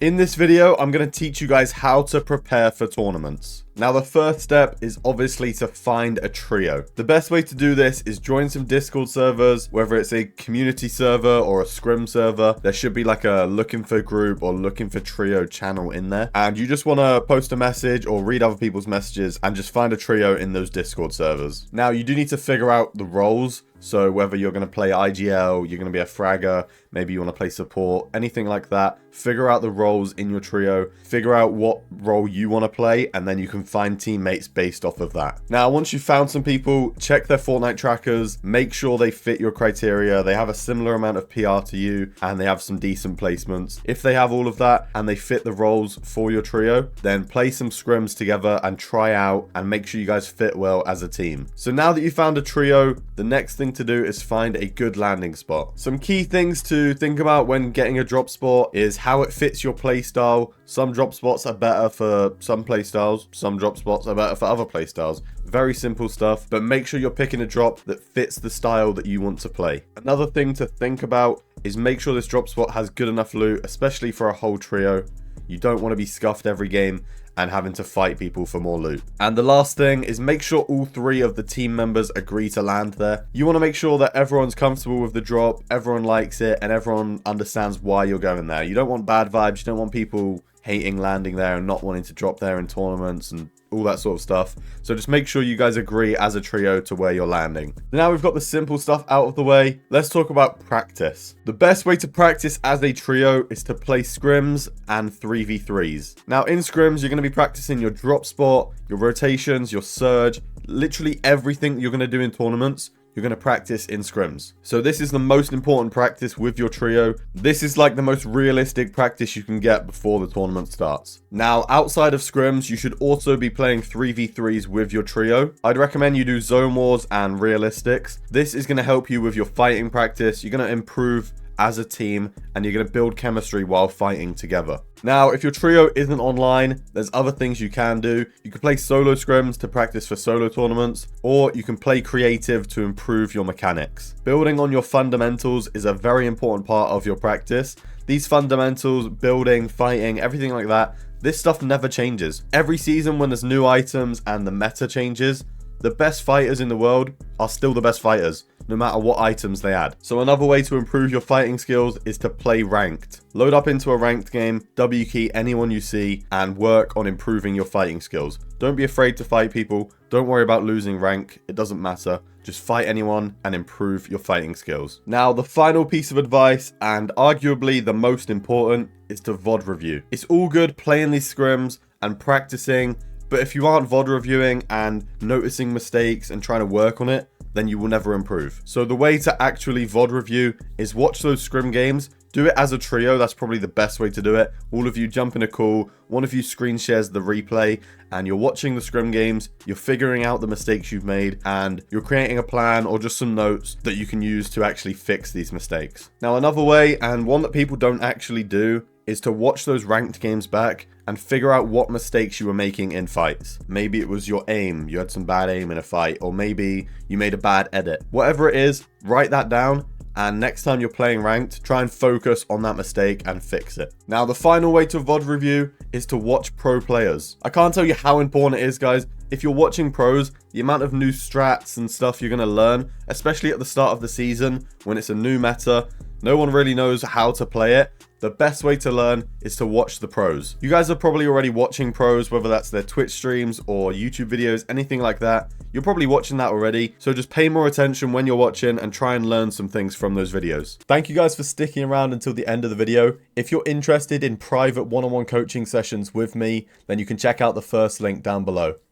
In this video, I'm going to teach you guys how to prepare for tournaments. Now, the first step is obviously to find a trio. The best way to do this is join some Discord servers, whether it's a community server or a scrim server. There should be like a looking for group or looking for trio channel in there. And you just want to post a message or read other people's messages and just find a trio in those Discord servers. Now, you do need to figure out the roles. So whether you're going to play IGL, you're going to be a fragger, maybe you want to play support, anything like that, figure out the roles in your trio, figure out what role you want to play, and then you can find teammates based off of that. Now, once you've found some people, check their Fortnite trackers, make sure they fit your criteria, they have a similar amount of PR to you, and they have some decent placements. If they have all of that, and they fit the roles for your trio, then play some scrims together and try out, and make sure you guys fit well as a team. So now that you've found a trio, the next thing to do is find a good landing spot. Some key things to think about when getting a drop spot is how it fits your playstyle. Some drop spots are better for some playstyles, some drop spots are better for other playstyles. Very simple stuff, but make sure you're picking a drop that fits the style that you want to play. Another thing to think about is make sure this drop spot has good enough loot, especially for a whole trio. You don't want to be scuffed every game and having to fight people for more loot. And the last thing is make sure all three of the team members agree to land there. You want to make sure that everyone's comfortable with the drop, everyone likes it, and everyone understands why you're going there. You don't want bad vibes, you don't want people hating landing there and not wanting to drop there in tournaments and all that sort of stuff. So just make sure you guys agree as a trio to where you're landing. Now we've got the simple stuff out of the way, let's talk about practice. The best way to practice as a trio is to play scrims and 3v3s. Now in scrims, you're going to be practicing your drop spot, your rotations, your surge, literally everything you're going to do in tournaments. You're going to practice in scrims. So this is the most important practice with your trio. This is like the most realistic practice you can get before the tournament starts. Now, outside of scrims, you should also be playing 3v3s with your trio. I'd recommend you do zone wars and realistics. This is going to help you with your fighting practice. You're going to improve as a team and you're going to build chemistry while fighting together. Now, if your trio isn't online, there's other things you can do. You can play solo scrims to practice for solo tournaments, or you can play creative to improve your mechanics. Building on your fundamentals is a very important part of your practice. These fundamentals, building, fighting, everything like that, this stuff never changes. Every season when there's new items and the meta changes, the best fighters in the world are still the best fighters, no matter what items they add. So another way to improve your fighting skills is to play ranked. Load up into a ranked game, W key anyone you see, and work on improving your fighting skills. Don't be afraid to fight people. Don't worry about losing rank. It doesn't matter. Just fight anyone and improve your fighting skills. Now, the final piece of advice, and arguably the most important, is to VOD review. It's all good playing these scrims and practicing, but if you aren't VOD reviewing and noticing mistakes and trying to work on it, then you will never improve. So the way to actually VOD review is watch those scrim games, do it as a trio, that's probably the best way to do it. All of you jump in a call, one of you screen shares the replay, and you're watching the scrim games, you're figuring out the mistakes you've made, and you're creating a plan or just some notes that you can use to actually fix these mistakes. Now another way, and one that people don't actually do, is to watch those ranked games back and figure out what mistakes you were making in fights. Maybe it was your aim, you had some bad aim in a fight, or maybe you made a bad edit. Whatever it is, write that down, and next time you're playing ranked, try and focus on that mistake and fix it. Now, the final way to VOD review is to watch pro players. I can't tell you how important it is, guys. If you're watching pros, the amount of new strats and stuff you're going to learn, especially at the start of the season, when it's a new meta, no one really knows how to play it. The best way to learn is to watch the pros. You guys are probably already watching pros, whether that's their Twitch streams or YouTube videos, anything like that. You're probably watching that already, so just pay more attention when you're watching and try and learn some things from those videos. Thank you guys for sticking around until the end of the video. If you're interested in private one-on-one coaching sessions with me, then you can check out the first link down below.